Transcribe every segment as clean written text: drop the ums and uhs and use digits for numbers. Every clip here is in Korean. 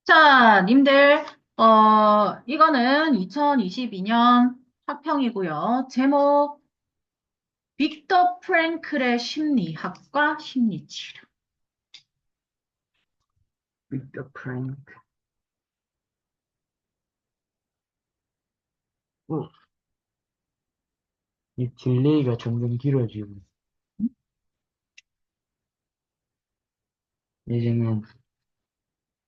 자, 님들, 이거는 2022년 학평이고요. 제목, 빅터 프랭클의 심리학과 심리치료. 빅터 프랭크. 어, 이 딜레이가 점점 길어지고, 이제는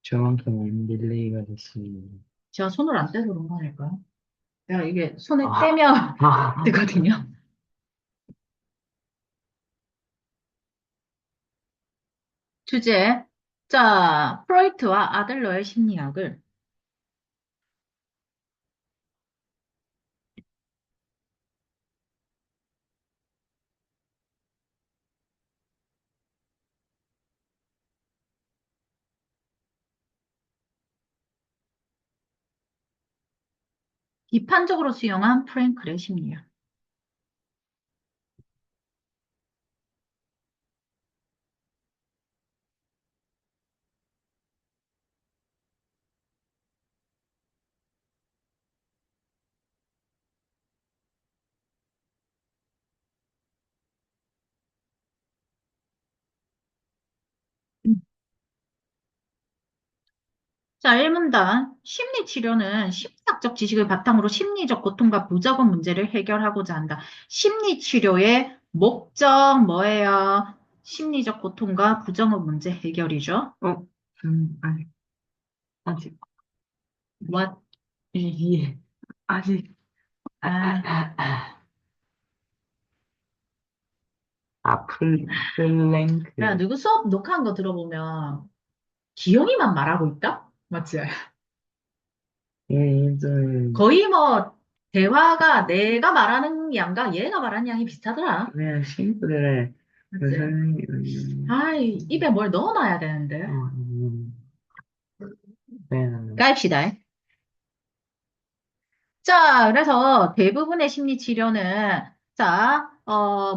저만큼 딜레이가 됐습니다. 제가 손을 안 떼서 그런 거 아닐까요? 내가 이게 손에 아, 떼면 아, 뜨거든요. 주제, 자, 프로이트와 아들러의 심리학을 비판적으로 수용한 프랭클의 심리학. 자, 1문단. 심리치료는 심리학적 지식을 바탕으로 심리적 고통과 부작용 문제를 해결하고자 한다. 심리치료의 목적 뭐예요? 심리적 고통과 부작용 문제 해결이죠. 어, 아니, 아직, What? 예, 아직, 아, 야, 플랭크. 누구 수업 녹화한 거 들어보면 기영이만 말하고 있다? 맞지? 얘들, 거의 뭐 대화가 내가 말하는 양과 얘가 말하는 양이 비슷하더라. 그냥 친구들의 그 맞지? 선생님이, 아이, 입에 뭘 넣어놔야 되는데. 그냥, 갑시다. 자, 그래서 대부분의 심리 치료는, 자,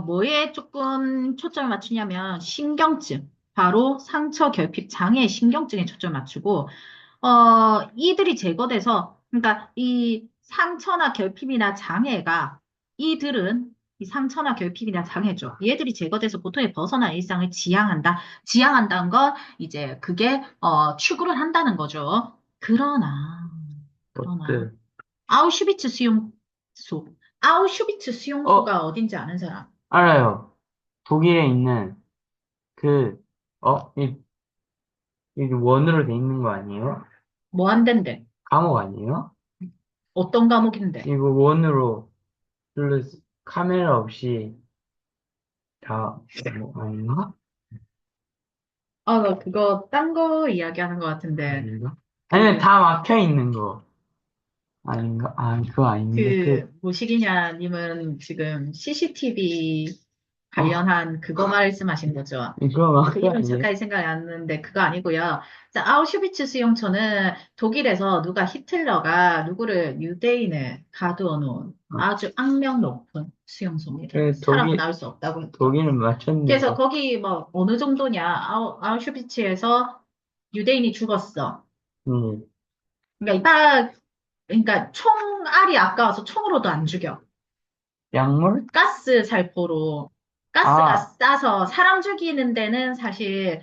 뭐에 조금 초점을 맞추냐면, 신경증. 바로 상처 결핍 장애의 신경증에 초점을 맞추고, 이들이 제거돼서, 그러니까 이 상처나 결핍이나 장애가, 이들은 이 상처나 결핍이나 장애죠. 얘들이 제거돼서 보통의 벗어난 일상을 지향한다. 지향한다는 건, 이제 그게, 추구를 한다는 거죠. 그러나, 것들. 아우슈비츠 수용소. 아우슈비츠 수용소가 어, 어딘지 아는 사람? 알아요. 독일에 있는 그, 이 원으로 돼 있는 거 아니에요? 뭐 한댄데? 감옥 아니에요? 어떤 과목인데? 이거 원으로 플러스 카메라 없이 다, 뭐, 아닌가? 나 그거 딴 거 이야기하는 것 같은데. 아닌가? 아니면 그, 다 막혀 있는 거. 아닌가? 아, 그거 아닌데, 모시기냐님은 지금 CCTV 어, 관련한 그거 말씀하신 거죠? 이거 그 막혀 이름이 아니에요? 잠깐 생각이 안 나는데 그거 아니고요. 자, 아우슈비츠 수용소는 독일에서 히틀러가 누구를 유대인을 가두어 놓은 어, 아주 악명 높은 수용소입니다. 그 사람은 나올 수 없다고 했죠. 독일은 그래서 맞췄는데, 거기 뭐 어느 정도냐? 아우슈비츠에서 유대인이 죽었어. 음, 그러니까 그러니까 총알이 아까워서 총으로도 안 죽여. 약물? 가스 살포로 가스가 아, 싸서 사람 죽이는 데는 사실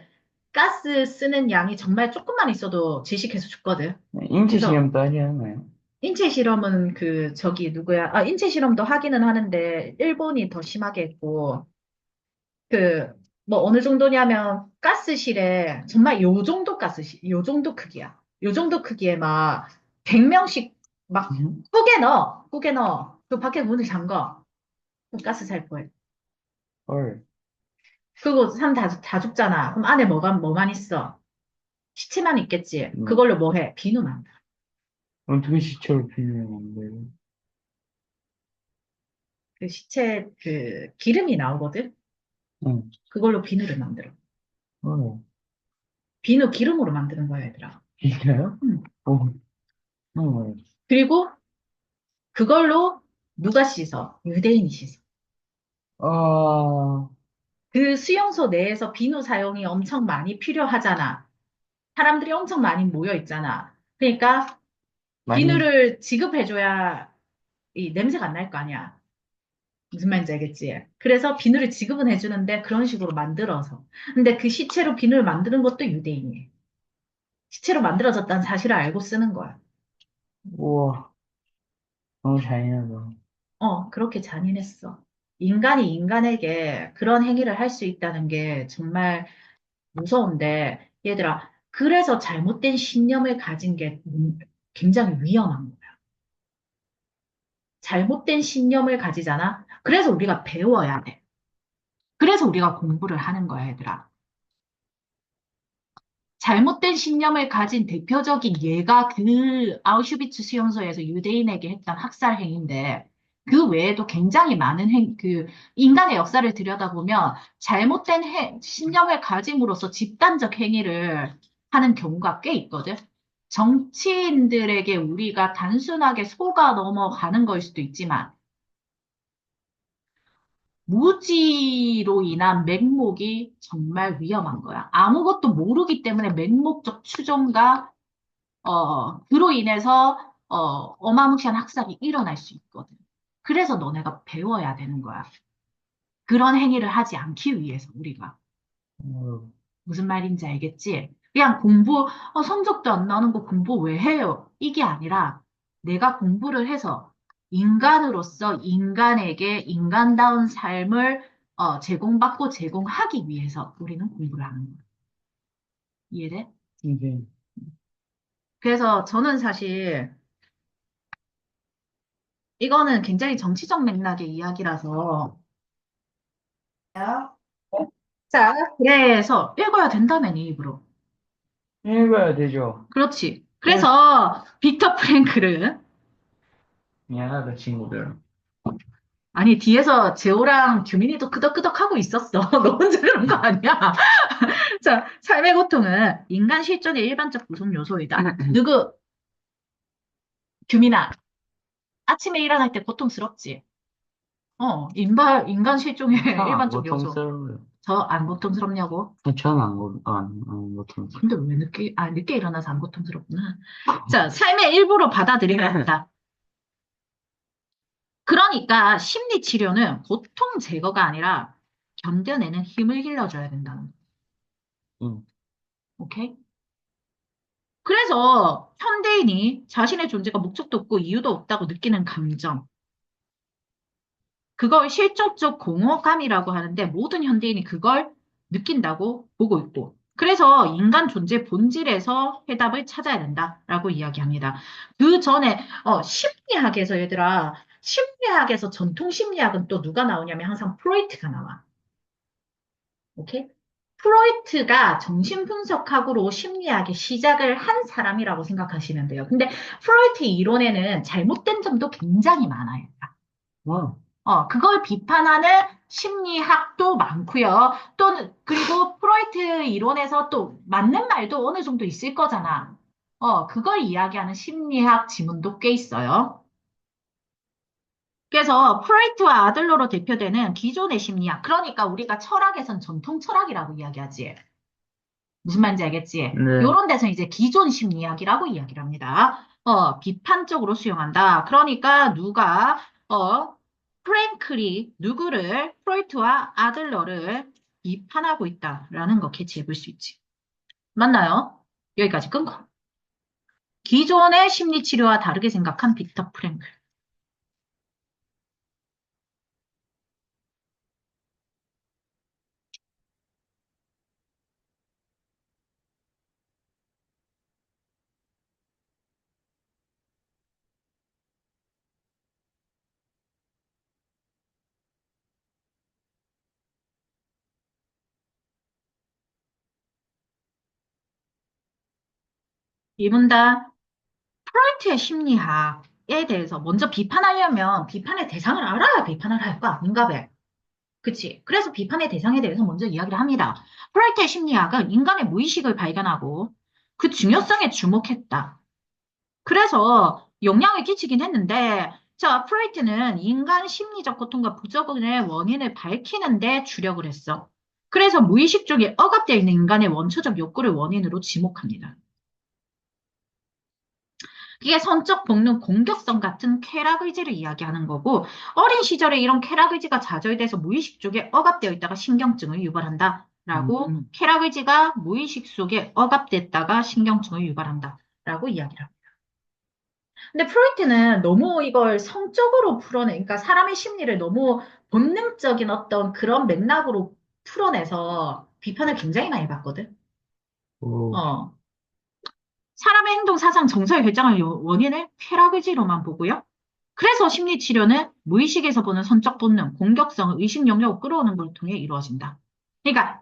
가스 쓰는 양이 정말 조금만 있어도 질식해서 죽거든. 인체 그래서 실험도 하지 않나요? 인체 실험은 그 저기 누구야? 인체 실험도 하기는 하는데 일본이 더 심하게 했고 그 뭐 어느 정도냐면 가스실에 정말 요 정도 크기야. 요 정도 크기에 막 100명씩 막 음? 꾸게 넣어. 그 밖에 문을 잠가. 그럼 가스 살포해. 헐, 그리고 사람 다 죽잖아. 그럼 안에 뭐만 있어? 시체만 있겠지. 음, 그걸로 뭐 해? 비누만. 어떻게 시체로 비누를 그 시체 그 기름이 나오거든. 만들어요? 그걸로 비누를 만들어. 어, 비누 기름으로 만드는 거야, 얘들아. 진짜요? 음. 어, 어, 그리고 그걸로 누가 씻어? 유대인이 씻어. 아, 그 수용소 내에서 비누 사용이 엄청 많이 필요하잖아. 사람들이 엄청 많이 모여 있잖아. 그러니까 많이, 비누를 지급해줘야 이 냄새가 안 날 거 아니야. 무슨 말인지 알겠지? 그래서 비누를 지급은 해주는데 그런 식으로 만들어서. 근데 그 시체로 비누를 만드는 것도 유대인이에요. 시체로 만들어졌다는 사실을 알고 쓰는 거야. 우와, 너무 잔인하다. 그렇게 잔인했어. 인간이 인간에게 그런 행위를 할 수 있다는 게 정말 무서운데, 얘들아, 그래서 잘못된 신념을 가진 게 굉장히 위험한 거야. 잘못된 신념을 가지잖아? 그래서 우리가 배워야 돼. 그래서 우리가 공부를 하는 거야, 얘들아. 잘못된 신념을 가진 대표적인 예가 그 아우슈비츠 수용소에서 유대인에게 했던 학살 행위인데, 그 외에도 굉장히 많은 인간의 역사를 들여다보면 잘못된 신념을 가짐으로써 집단적 행위를 하는 경우가 꽤 있거든. 정치인들에게 우리가 단순하게 속아 넘어가는 걸 수도 있지만, 무지로 인한 맹목이 정말 위험한 거야. 아무것도 모르기 때문에 맹목적 추종과 그로 인해서, 어마무시한 학살이 일어날 수 있거든. 그래서 너네가 배워야 되는 거야. 그런 행위를 하지 않기 위해서, 우리가. 어, 무슨 말인지 알겠지? 그냥 공부, 성적도 안 나는 거 공부 왜 해요? 이게 아니라, 내가 공부를 해서 인간으로서 인간에게 인간다운 삶을, 제공받고 제공하기 위해서 우리는 공부를 하는 거야. 이해돼? 이게, 그래서 저는 사실, 이거는 굉장히 정치적 맥락의 이야기라서, 자, 그래서 읽어야 된다며, 네 입으로. 읽어야 되죠. 그렇지. 어, 그래서 빅터 프랭클은 미안하다, 친구들. 아니 뒤에서 재호랑 규민이도 끄덕끄덕 하고 있었어. 너 혼자 그런 거 아니야? 자, 삶의 고통은 인간 실존의 일반적 구성 요소이다. 누구? 규민아. 아침에 일어날 때 고통스럽지? 인간 실종의 엄청 안 일반적 요소. 고통스러워요. 저 안 고통스럽냐고? 저는 안 고통스러워요. 근데 왜 늦게 일어나서 안 고통스럽구나. 자, 삶의 일부로 받아들여야 한다. 그러니까 심리 치료는 고통 제거가 아니라 견뎌내는 힘을 길러줘야 된다는 거. 응. 오케이? 그래서 현대인이 자신의 존재가 목적도 없고 이유도 없다고 느끼는 감정, 그걸 실존적 공허감이라고 하는데 모든 현대인이 그걸 느낀다고 보고 있고, 그래서 인간 존재 본질에서 해답을 찾아야 된다라고 이야기합니다. 그 전에 심리학에서 얘들아, 심리학에서 전통 심리학은 또 누가 나오냐면 항상 프로이트가 나와. 오케이? 프로이트가 정신분석학으로 심리학의 시작을 한 사람이라고 생각하시면 돼요. 근데 프로이트 이론에는 잘못된 점도 굉장히 많아요. 와, 그걸 비판하는 심리학도 많고요. 그리고 프로이트 이론에서 또 맞는 말도 어느 정도 있을 거잖아. 그걸 이야기하는 심리학 지문도 꽤 있어요. 그래서 프로이트와 아들러로 대표되는 기존의 심리학, 그러니까 우리가 철학에선 전통 철학이라고 이야기하지. 무슨 말인지 알겠지? 네. 요런 데서 이제 기존 심리학이라고 이야기를 합니다. 비판적으로 수용한다. 그러니까 프랭클이 프로이트와 아들러를 비판하고 있다라는 거 캐치해 볼 수 있지. 맞나요? 여기까지 끊고. 기존의 심리 치료와 다르게 생각한 빅터 프랭클. 이분 다 프로이트의 심리학에 대해서 먼저 비판하려면 비판의 대상을 알아야 비판을 할 거 아닌가 봐. 그치. 그래서 비판의 대상에 대해서 먼저 이야기를 합니다. 프라이트의 심리학은 인간의 무의식을 발견하고 그 중요성에 주목했다. 그래서 영향을 끼치긴 했는데, 자, 프라이트는 인간 심리적 고통과 부적응의 원인을 밝히는 데 주력을 했어. 그래서 무의식 쪽에 억압되어 있는 인간의 원초적 욕구를 원인으로 지목합니다. 이게 성적 본능 공격성 같은 쾌락 의지를 이야기하는 거고 어린 시절에 이런 쾌락 의지가 좌절돼서 무의식 쪽에 억압되어 있다가 신경증을 유발한다라고 음, 쾌락 의지가 무의식 속에 억압됐다가 신경증을 유발한다라고 이야기를 합니다. 근데 프로이트는 너무 이걸 성적으로 풀어내, 그러니까 사람의 심리를 너무 본능적인 어떤 그런 맥락으로 풀어내서 비판을 굉장히 많이 받거든. 오, 어. 사람의 행동, 사상, 정서의 결정을 원인을 쾌락 의지로만 보고요. 그래서 심리치료는 무의식에서 보는 선적 본능, 공격성을 의식 영역으로 끌어오는 걸 통해 이루어진다. 그러니까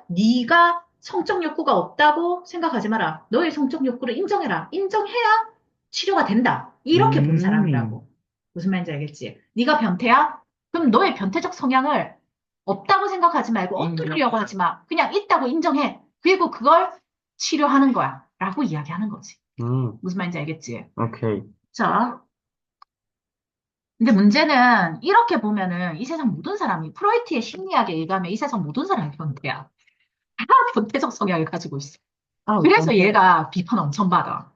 네가 성적 욕구가 없다고 생각하지 마라. 너의 성적 욕구를 인정해라. 인정해야 치료가 된다. 이렇게 본 음, 사람이라고. 무슨 말인지 알겠지? 네가 변태야? 그럼 너의 변태적 성향을 없다고 생각하지 말고 인정. 엎드리려고 하지 마. 그냥 있다고 인정해. 그리고 그걸 치료하는 거야. 라고 이야기하는 거지. 음, 무슨 말인지 알겠지? 오케이. 자, 근데 문제는 이렇게 보면은 이 세상 모든 사람이 프로이트의 심리학에 의하면 이 세상 모든 사람이 변태야. 다 변태적 성향을 가지고 있어. 아, 그래서 근데, 얘가 비판 엄청 받아.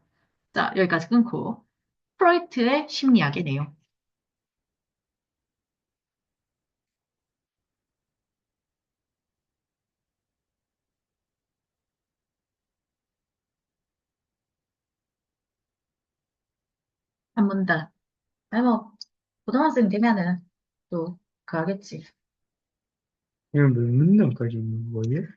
자, 여기까지 끊고. 프로이트의 심리학의 내용. 한 문단. 아니 뭐, 고등학생 되면은 또 그하겠지. 이거 몇 문단까지 있는 거예요?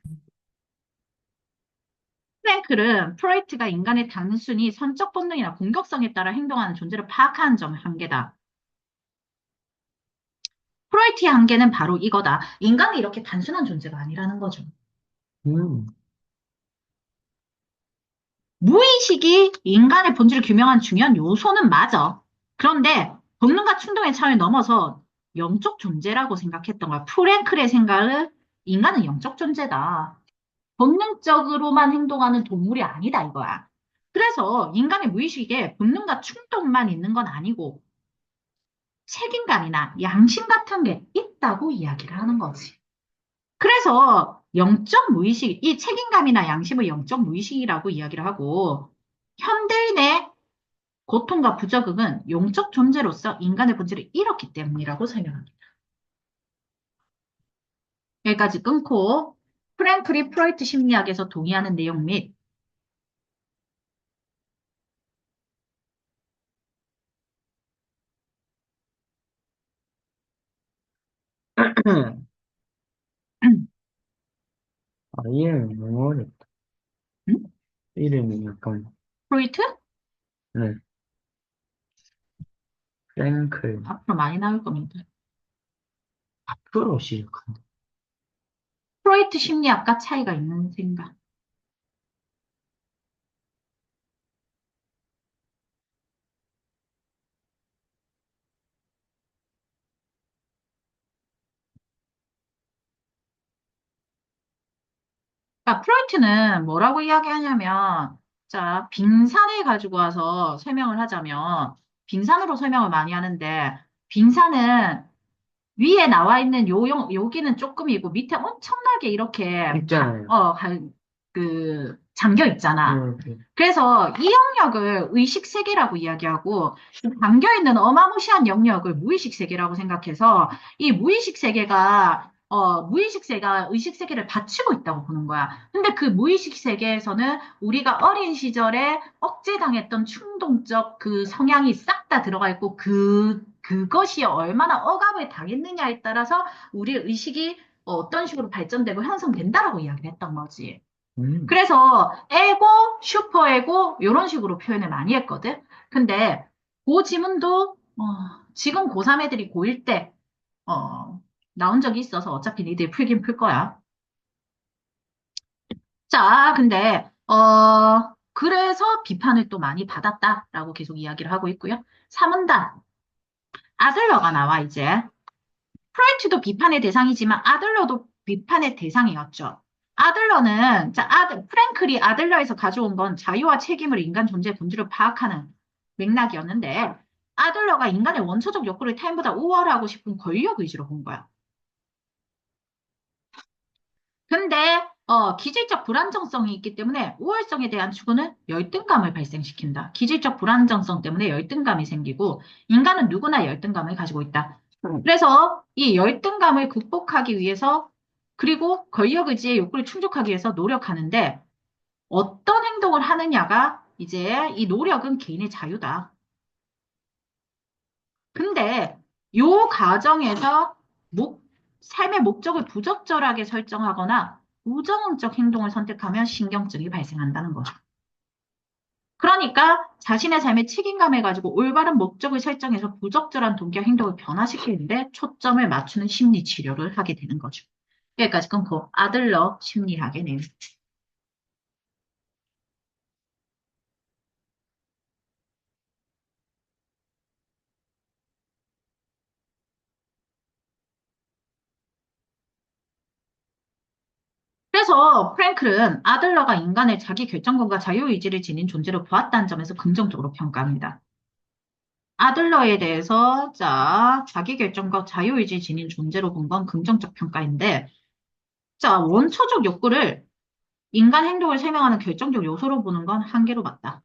프랭클은 프로이트가 인간의 단순히 선적 본능이나 공격성에 따라 행동하는 존재를 파악하는 점의 한계다. 프로이트의 한계는 바로 이거다. 인간은 이렇게 단순한 존재가 아니라는 거죠. 음, 무의식이 인간의 본질을 규명한 중요한 요소는 맞아. 그런데 본능과 충동의 차원을 넘어서 영적 존재라고 생각했던 거야. 프랭클의 생각은 인간은 영적 존재다. 본능적으로만 행동하는 동물이 아니다 이거야. 그래서 인간의 무의식에 본능과 충동만 있는 건 아니고 책임감이나 양심 같은 게 있다고 이야기를 하는 거지. 그래서 영적 무의식, 이 책임감이나 양심을 영적 무의식이라고 이야기를 하고 현대인의 고통과 부적응은 용적 존재로서 인간의 본질을 잃었기 때문이라고 설명합니다. 여기까지 끊고 프랭클이 프로이트 심리학에서 동의하는 내용 및 아, 이름이 너무 어렵다. 음? 이름이 약간, 프로이트? 네, 프랭클, 앞으로 많이 나올 겁니다. 프로 시작한다. 프로이트 심리학과 차이가 있는 생각. 그러니까 프로이트는 뭐라고 이야기하냐면, 자, 빙산을 가지고 와서 설명을 하자면, 빙산으로 설명을 많이 하는데, 빙산은 위에 나와 있는 여기는 조금이고, 밑에 엄청나게 이렇게 있잖아요. 잠겨 있잖아. 이렇게. 그래서 이 영역을 의식 세계라고 이야기하고, 담겨 있는 어마무시한 영역을 무의식 세계라고 생각해서, 이 무의식 세계가 의식 세계를 받치고 있다고 보는 거야. 근데 그 무의식 세계에서는 우리가 어린 시절에 억제당했던 충동적 그 성향이 싹 다 들어가 있고, 그것이 얼마나 억압을 당했느냐에 따라서 우리의 의식이 어떤 식으로 발전되고 형성된다라고 이야기를 했던 거지. 음, 그래서 에고, 슈퍼에고 이런 식으로 표현을 많이 했거든. 근데 그 지문도 지금 고3 애들이 고1 때 나온 적이 있어서 어차피 니들 풀긴 풀 거야. 자, 근데 그래서 비판을 또 많이 받았다라고 계속 이야기를 하고 있고요. 3문단 아들러가 나와 이제. 프로이트도 비판의 대상이지만 아들러도 비판의 대상이었죠. 아들러는, 자, 프랭클이 아들러에서 가져온 건 자유와 책임을 인간 존재의 본질을 파악하는 맥락이었는데, 아들러가 인간의 원초적 욕구를 타인보다 우월하고 싶은 권력 의지로 본 거야. 근데 기질적 불안정성이 있기 때문에 우월성에 대한 추구는 열등감을 발생시킨다. 기질적 불안정성 때문에 열등감이 생기고 인간은 누구나 열등감을 가지고 있다. 그래서 이 열등감을 극복하기 위해서 그리고 권력 의지의 욕구를 충족하기 위해서 노력하는데 어떤 행동을 하느냐가 이제 이 노력은 개인의 자유다. 근데 요 과정에서 삶의 목적을 부적절하게 설정하거나 부정적 행동을 선택하면 신경증이 발생한다는 거죠. 그러니까 자신의 삶에 책임감을 가지고 올바른 목적을 설정해서 부적절한 동기와 행동을 변화시키는데 초점을 맞추는 심리 치료를 하게 되는 거죠. 여기까지 끊고 아들러 심리학의 내용. 그래서 프랭클은 아들러가 인간을 자기 결정권과 자유의지를 지닌 존재로 보았다는 점에서 긍정적으로 평가합니다. 아들러에 대해서 자, 자기결정과 자유의지 지닌 존재로 본 건 긍정적 평가인데 자, 원초적 욕구를 인간 행동을 설명하는 결정적 요소로 보는 건 한계로 맞다.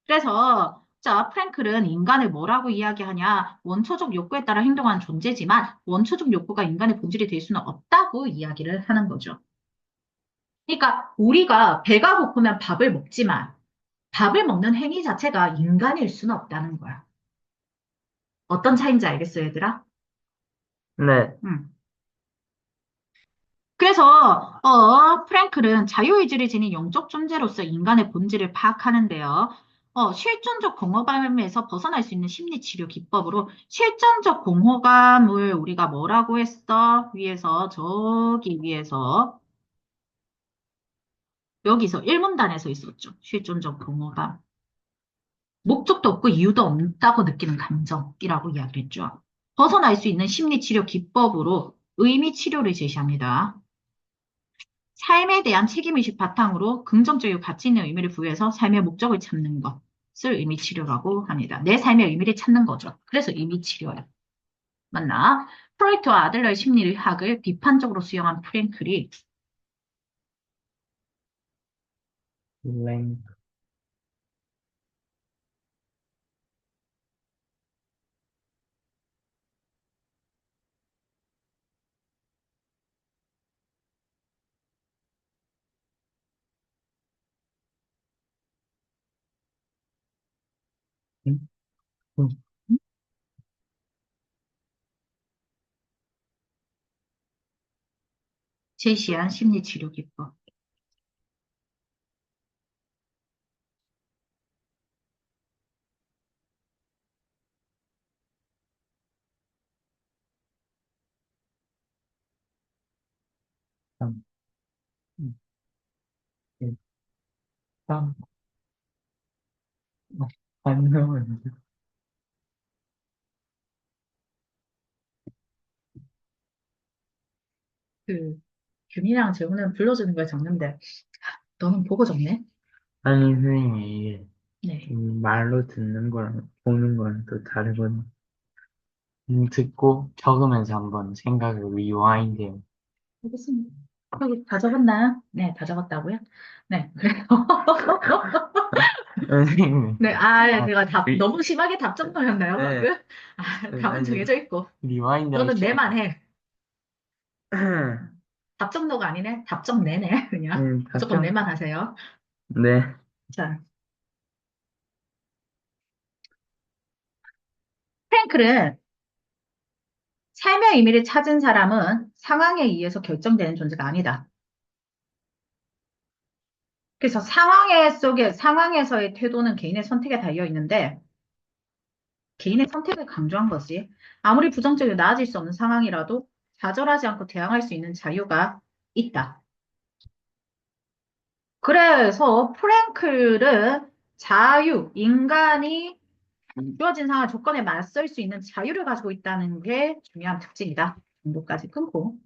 그래서 자, 프랭클은 인간을 뭐라고 이야기하냐? 원초적 욕구에 따라 행동하는 존재지만 원초적 욕구가 인간의 본질이 될 수는 없다고 이야기를 하는 거죠. 그러니까 우리가 배가 고프면 밥을 먹지만 밥을 먹는 행위 자체가 인간일 수는 없다는 거야. 어떤 차이인지 알겠어, 얘들아? 네. 응. 그래서 프랭클은 자유의지를 지닌 영적 존재로서 인간의 본질을 파악하는데요. 실존적 공허감에서 벗어날 수 있는 심리치료 기법으로 실존적 공허감을 우리가 뭐라고 했어? 위에서 저기 위에서 여기서 일문단에서 있었죠. 실존적 공허감. 목적도 없고 이유도 없다고 느끼는 감정이라고 이야기했죠. 벗어날 수 있는 심리치료 기법으로 의미 치료를 제시합니다. 삶에 대한 책임의식 바탕으로 긍정적이고 가치 있는 의미를 부여해서 삶의 목적을 찾는 것을 의미 치료라고 합니다. 내 삶의 의미를 찾는 거죠. 그래서 의미 치료예요. 맞나? 프로이트와 아들러의 심리학을 비판적으로 수용한 프랭클이 랭, 음, 음, 제시한 심리치료 기법. 삼, 일, 삼, 설명은, 그 균이랑 재우는 불러주는 걸 적는데 너는 보고 적네? 아니, 선생님, 이게, 네. 말로 듣는 거랑 보는 거랑 또 다르거든요. 듣고 적으면서 한번 생각을 리와인드. 알겠습니다. 여기 다 적었나요? 네, 다 적었다고요? 네, 그래요. 선생님, 네, 아, 아, 제가 리, 너무 심하게 답정너였나요, 네, 방금? 아, 답은 아니, 정해져 있고. 리와인드 할 너는 시간, 내만 해. 답정너가 아니네. 답정내네, 그냥. 무조건 답장, 내만 하세요. 네, 자, 프랭클은 삶의 의미를 찾은 사람은 상황에 의해서 결정되는 존재가 아니다. 그래서 상황에서의 태도는 개인의 선택에 달려 있는데, 개인의 선택을 강조한 것이 아무리 부정적이고 나아질 수 없는 상황이라도 좌절하지 않고 대항할 수 있는 자유가 있다. 그래서 프랭클은 인간이 주어진 상황 조건에 맞설 수 있는 자유를 가지고 있다는 게 중요한 특징이다. 정도까지 끊고.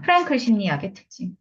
프랭클 심리학의 특징.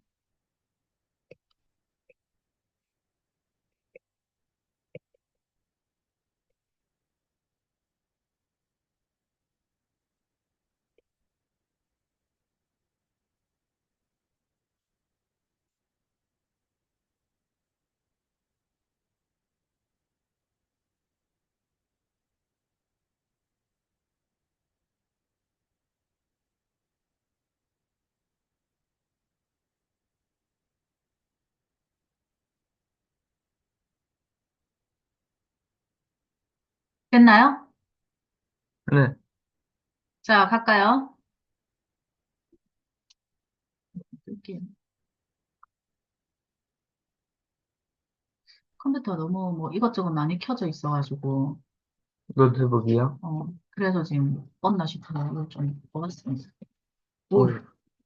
됐나요? 네, 자, 갈까요? 이렇게 컴퓨터 너무 뭐 이것저것 많이 켜져 있어가지고, 노트북이요? 그래서 지금 껐나 싶어서 이걸 좀 꺼봤습니다. 오, 오,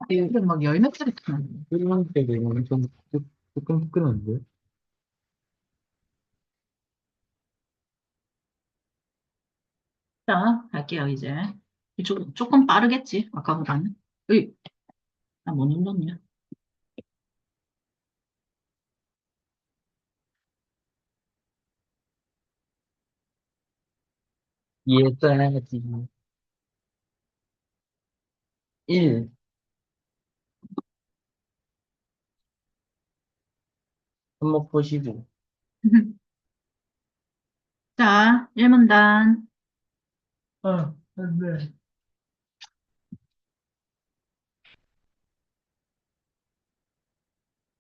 이게 막 열몇 개를 켜놨네. 이런 때가 엄청 뜨끈뜨끈한데? 자, 갈게요, 이제. 조금 빠르겠지, 아까보다는. 으이, 나뭐 눌렀냐? 이에 써야지. 1. 한번 보시고. 자, 1문단. 안 돼.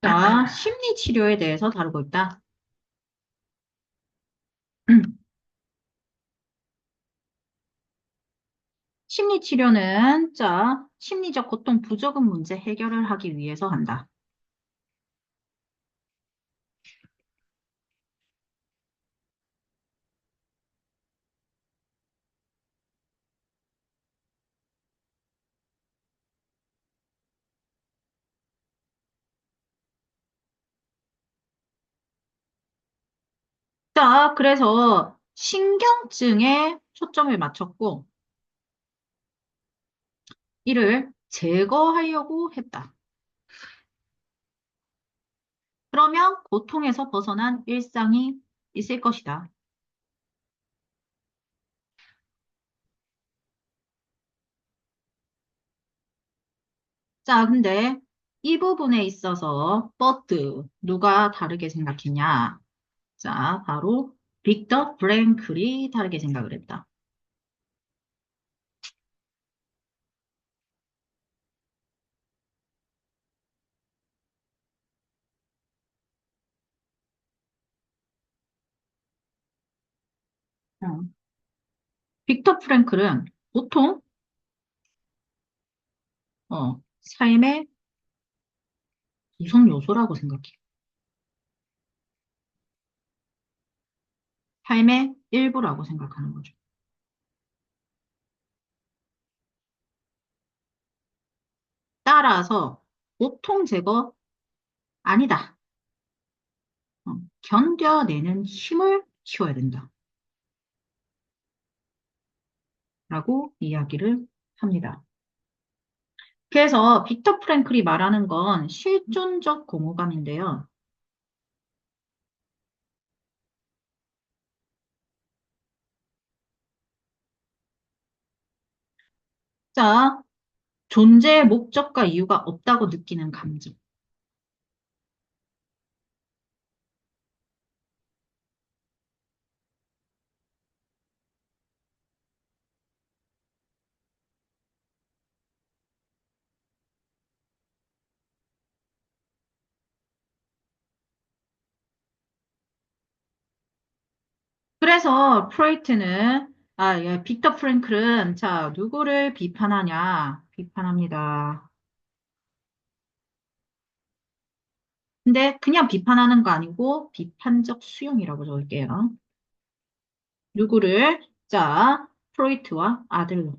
자, 심리 치료에 대해서 다루고 있다. 심리 치료는, 자, 심리적 고통 부조금 문제 해결을 하기 위해서 한다. 자, 그래서 신경증에 초점을 맞췄고, 이를 제거하려고 했다. 그러면 고통에서 벗어난 일상이 있을 것이다. 자, 근데 이 부분에 있어서 버트 누가 다르게 생각했냐? 자, 바로 빅터 프랭클이 다르게 생각을 했다. 어. 빅터 프랭클은 보통 삶의 구성 요소라고 생각해. 삶의 일부라고 생각하는 거죠. 따라서 고통 제거 아니다. 견뎌내는 힘을 키워야 된다. 라고 이야기를 합니다. 그래서 빅터 프랭클이 말하는 건 실존적 공허감인데요. 자, 존재의 목적과 이유가 없다고 느끼는 감정. 그래서 빅터 프랭클은 자, 누구를 비판하냐? 비판합니다. 근데 그냥 비판하는 거 아니고 비판적 수용이라고 적을게요. 누구를? 자, 프로이트와 아들러.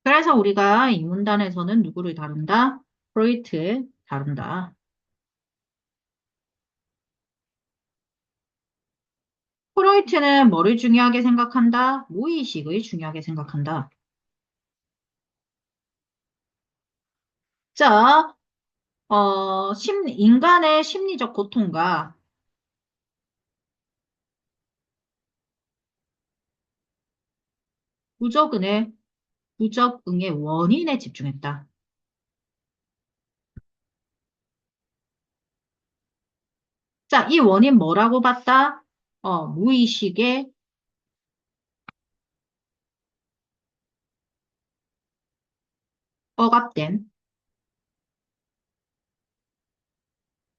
그래서 우리가 이 문단에서는 누구를 다룬다? 프로이트 다룬다. 프로이트는 뭐를 중요하게 생각한다? 무의식을 중요하게 생각한다. 자, 인간의 심리적 고통과 부적응의, 부적응의 원인에 집중했다. 자, 이 원인 뭐라고 봤다? 무의식에 억압된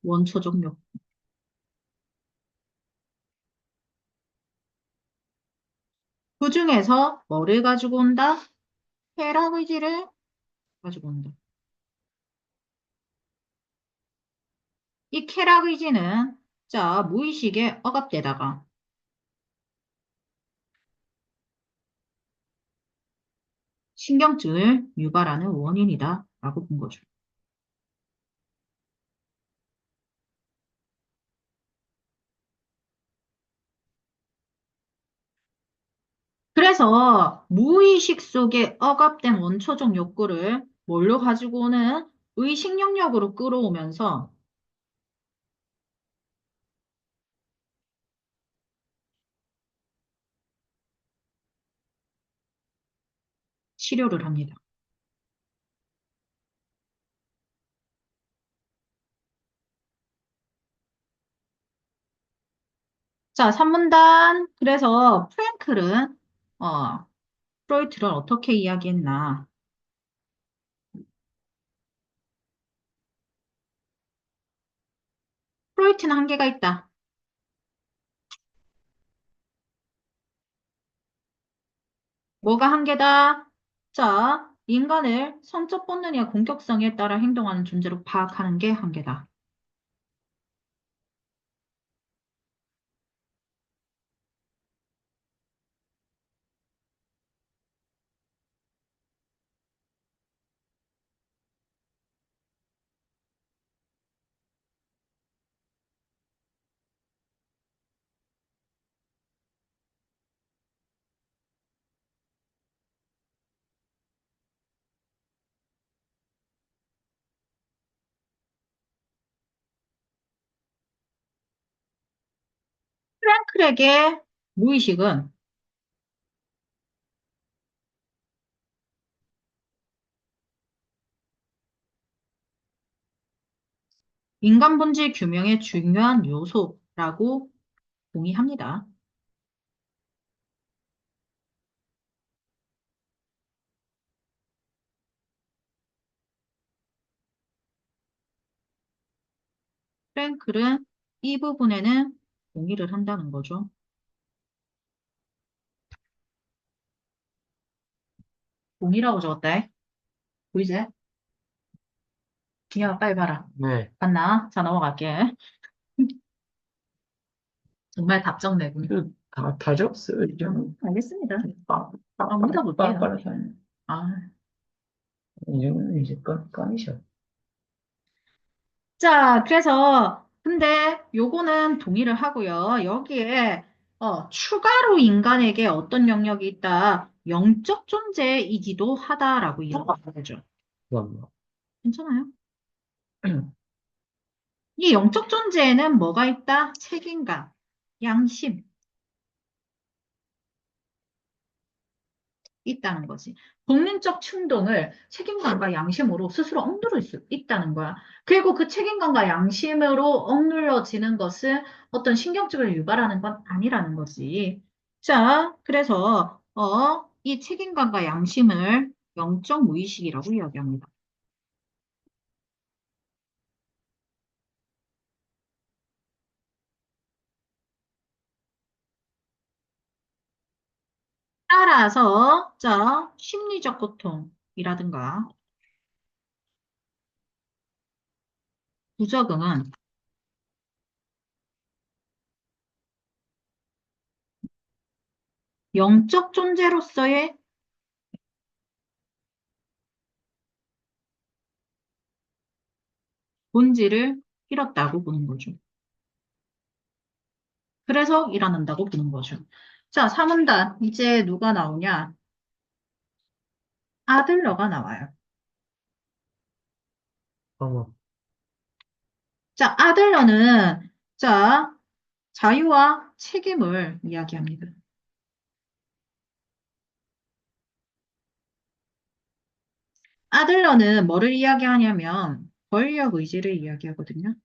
원초적 욕. 그 중에서 뭐를 가지고 온다? 쾌락 의지를 가지고 온다. 이 쾌락 의지는 자, 무의식에 억압되다가 신경증을 유발하는 원인이다 라고 본 거죠. 그래서 무의식 속에 억압된 원초적 욕구를 뭘로 가지고 오는 의식 영역으로 끌어오면서 치료를 합니다. 자, 3문단. 그래서 프랭클은 프로이트를 어떻게 이야기했나? 프로이트는 한계가 있다. 뭐가 한계다? 자, 인간을 성적 본능이나 공격성에 따라 행동하는 존재로 파악하는 게 한계다. 프랭클에게 무의식은 인간 본질 규명의 중요한 요소라고 동의합니다. 프랭클은 이 부분에는 동의를 한다는 거죠. 동의라고 적었다. 보이지? 야, 빨리 봐라. 네. 봤나? 자, 넘어갈게. 정말 답정 내군. 다 적었어요, 이제. 알겠습니다. 빠, 빠, 빠, 믿어볼게요. 빠빠라서 아, 이제는 이제 깜이셔. 자, 그래서 근데 요거는 동의를 하고요. 여기에 추가로 인간에게 어떤 영역이 있다. 영적 존재이기도 하다라고 이야기하죠. 그건 괜찮아요? 이 영적 존재에는 뭐가 있다? 책임감, 양심 있다는 거지. 본능적 충동을 책임감과 양심으로 스스로 억누를 수 있다는 거야. 그리고 그 책임감과 양심으로 억눌러지는 것은 어떤 신경증을 유발하는 건 아니라는 거지. 자, 그래서 이 책임감과 양심을 영적 무의식이라고 이야기합니다. 따라서 자, 심리적 고통이라든가 부적응은 영적 존재로서의 본질을 잃었다고 보는 거죠. 그래서 일어난다고 보는 거죠. 자, 3문단. 이제 누가 나오냐? 아들러가 나와요. 어, 자, 아들러는, 자, 자유와 책임을 이야기합니다. 아들러는 뭐를 이야기하냐면, 권력 의지를 이야기하거든요.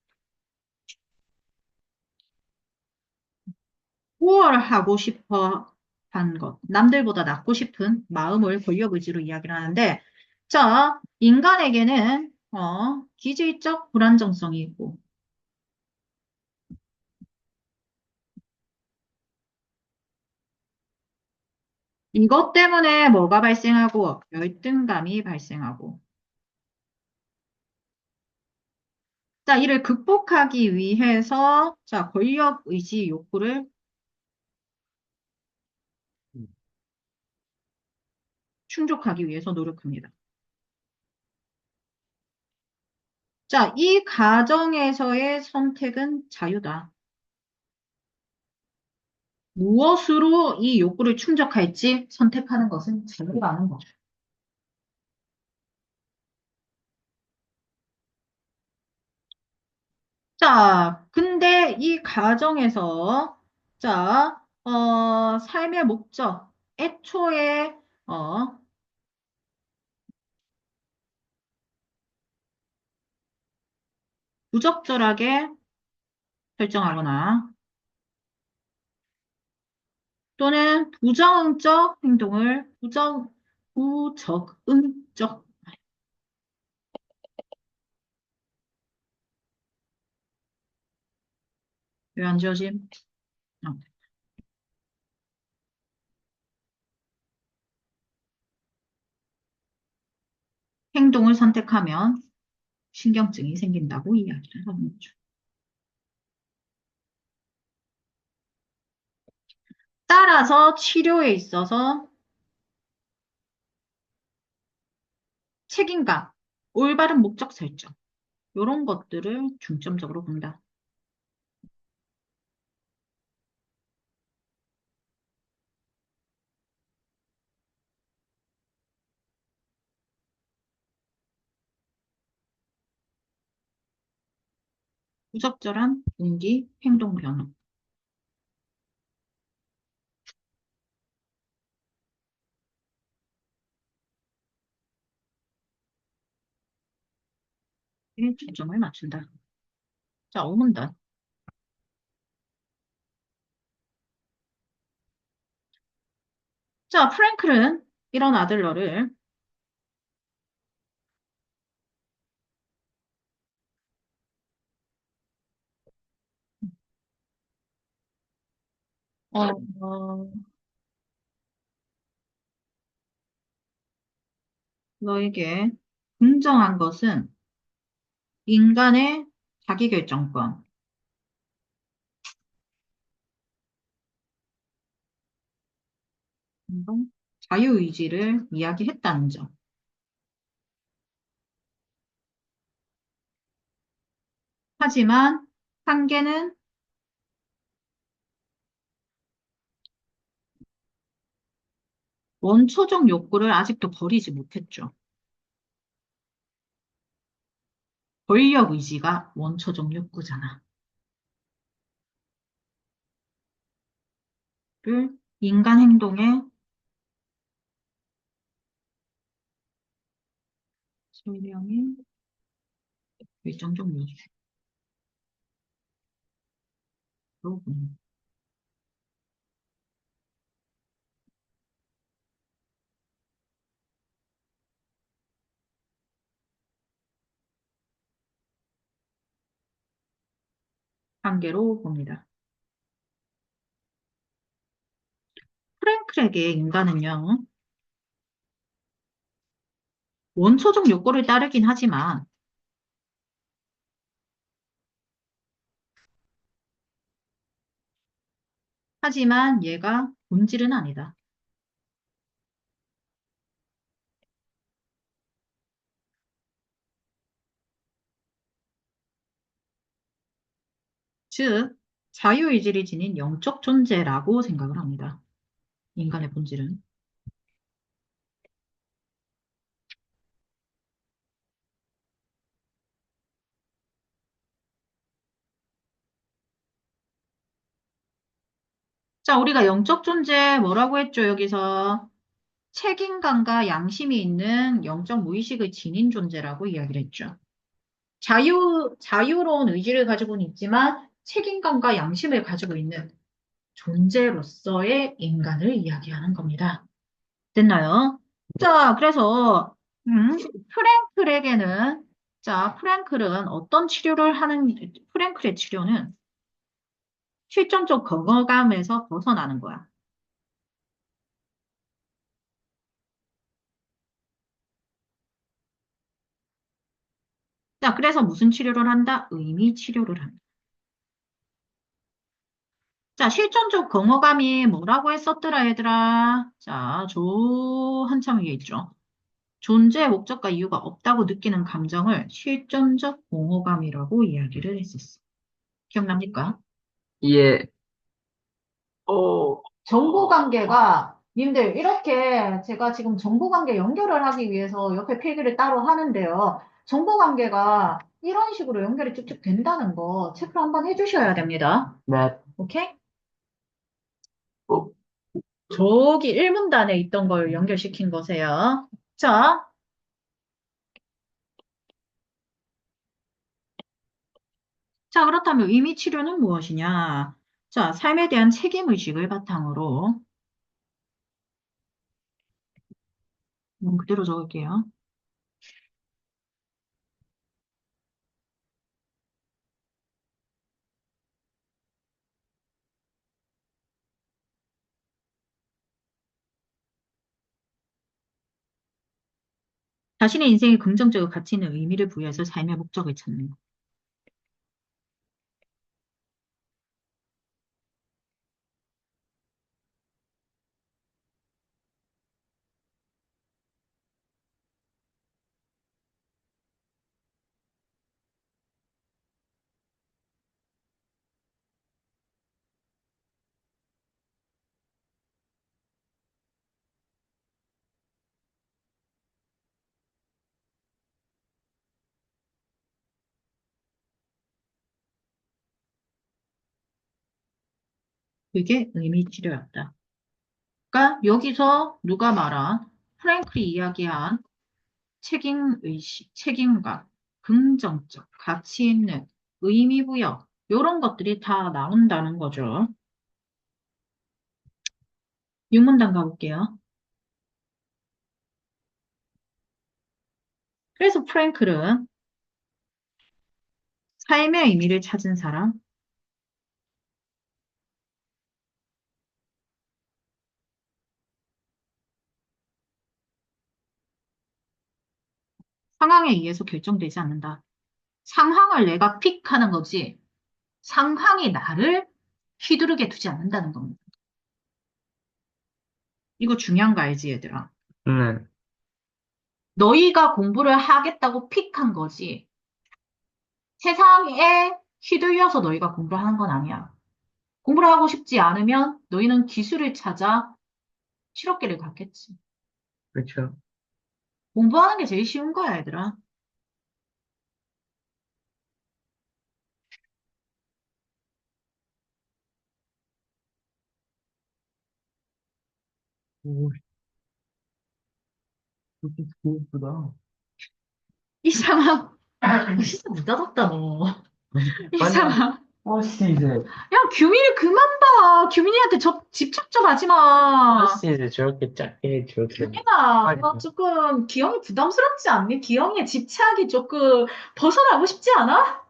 뭘 하고 싶어 한 것, 남들보다 낫고 싶은 마음을 권력 의지로 이야기를 하는데, 자, 인간에게는, 기질적 불안정성이 있고, 이것 때문에 뭐가 발생하고 열등감이 발생하고 자, 이를 극복하기 위해서 자, 권력 의지 욕구를 충족하기 위해서 노력합니다. 자, 이 과정에서의 선택은 자유다. 무엇으로 이 욕구를 충족할지 선택하는 것은 자유라는 거죠. 자, 근데 이 과정에서 자, 삶의 목적, 애초에 부적절하게 설정하거나 또는 부적응적 왜 안 지워짐? 어, 행동을 선택하면 신경증이 생긴다고 이야기를 하는 거죠. 따라서 치료에 있어서 책임감, 올바른 목적 설정, 이런 것들을 중점적으로 본다. 부적절한 동기, 행동 변화. 에 초점을 맞춘다. 자, 오문단. 자, 프랭클은 이런 아들러를 어, 어, 너에게 긍정한 것은 인간의 자기결정권, 자유의지를 이야기했다는 점. 하지만 한계는 원초적 욕구를 아직도 버리지 못했죠. 권력 의지가 원초적 욕구잖아. 를 인간 행동의 설명의 결정적 요소로 한계로 봅니다. 프랭클에게 인간은요, 원초적 욕구를 따르긴 하지만 얘가 본질은 아니다. 즉, 자유의지를 지닌 영적 존재라고 생각을 합니다. 인간의 본질은. 자, 우리가 영적 존재 뭐라고 했죠, 여기서? 책임감과 양심이 있는 영적 무의식을 지닌 존재라고 이야기를 했죠. 자유로운 의지를 가지고는 있지만 책임감과 양심을 가지고 있는 존재로서의 인간을 이야기하는 겁니다. 됐나요? 자, 그래서, 프랭클에게는, 자, 프랭클은 어떤 치료를 하는, 프랭클의 치료는 실존적 거부감에서 벗어나는 거야. 자, 그래서 무슨 치료를 한다? 의미 치료를 한다. 자, 실존적 공허감이 뭐라고 했었더라, 얘들아? 자, 한참 위에 있죠. 존재의 목적과 이유가 없다고 느끼는 감정을 실존적 공허감이라고 이야기를 했었어. 기억납니까? 예, 정보관계가, 님들, 이렇게 제가 지금 정보관계 연결을 하기 위해서 옆에 필기를 따로 하는데요. 정보관계가 이런 식으로 연결이 쭉쭉 된다는 거 체크 한번 해주셔야 됩니다. 네, 오케이? 어, 저기 1문단에 있던 걸 연결시킨 거세요. 자, 자, 그렇다면 의미 치료는 무엇이냐? 자, 삶에 대한 책임의식을 바탕으로, 그대로 적을게요. 자신의 인생에 긍정적으로 가치 있는 의미를 부여해서 삶의 목적을 찾는 것. 그게 의미 치료였다. 그러니까 여기서 누가 말한 프랭클이 이야기한 책임의식, 책임감, 긍정적, 가치 있는, 의미부여, 이런 것들이 다 나온다는 거죠. 육문단 가볼게요. 그래서 프랭클은 삶의 의미를 찾은 사람, 상황에 의해서 결정되지 않는다. 상황을 내가 픽하는 거지, 상황이 나를 휘두르게 두지 않는다는 겁니다. 이거 중요한 거 알지, 얘들아? 네, 너희가 공부를 하겠다고 픽한 거지, 세상에 휘둘려서 너희가 공부를 하는 건 아니야. 공부를 하고 싶지 않으면 너희는 기술을 찾아 실업계를 갔겠지. 그렇죠. 공부하는 게 제일 쉬운 거야, 얘들아. 오, 그렇게 예쁘다. 이상아, 진짜 느닷없다, 너. 완전, 이상아. 혹시 이제, 야, 규민이 그만 봐. 규민이한테 집착 좀 하지 마. 혹시 이제 저렇게 작게, 저렇게, 규민아, 빨리, 너 조금 기영이 부담스럽지 않니? 기영이의 집착이 조금 벗어나고 싶지 않아?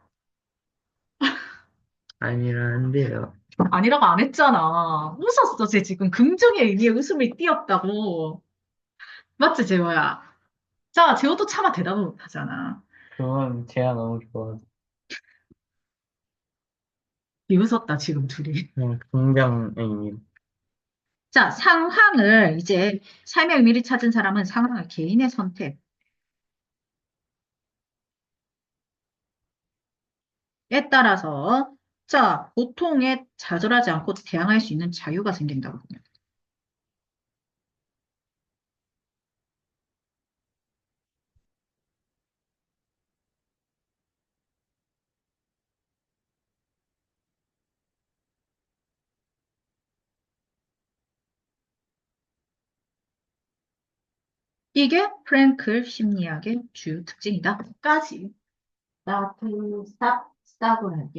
아니라는데요. 아니라고 안 했잖아. 웃었어, 쟤 지금. 긍정의 의미의 웃음을 띄었다고. 맞지, 재호야? 자, 재호도 차마 대답을 못 하잖아. 그건 제가 너무 좋아서. 비웃었다, 지금 둘이. 그냥 긍정의 자, 상황을 이제 삶의 의미를 찾은 사람은 상황을 개인의 선택에 따라서 자, 고통에 좌절하지 않고 대항할 수 있는 자유가 생긴다고 합니다. 이게 프랭클 심리학의 주요 특징이다. 까지. 스타트, 스탑, 스탑을 할게.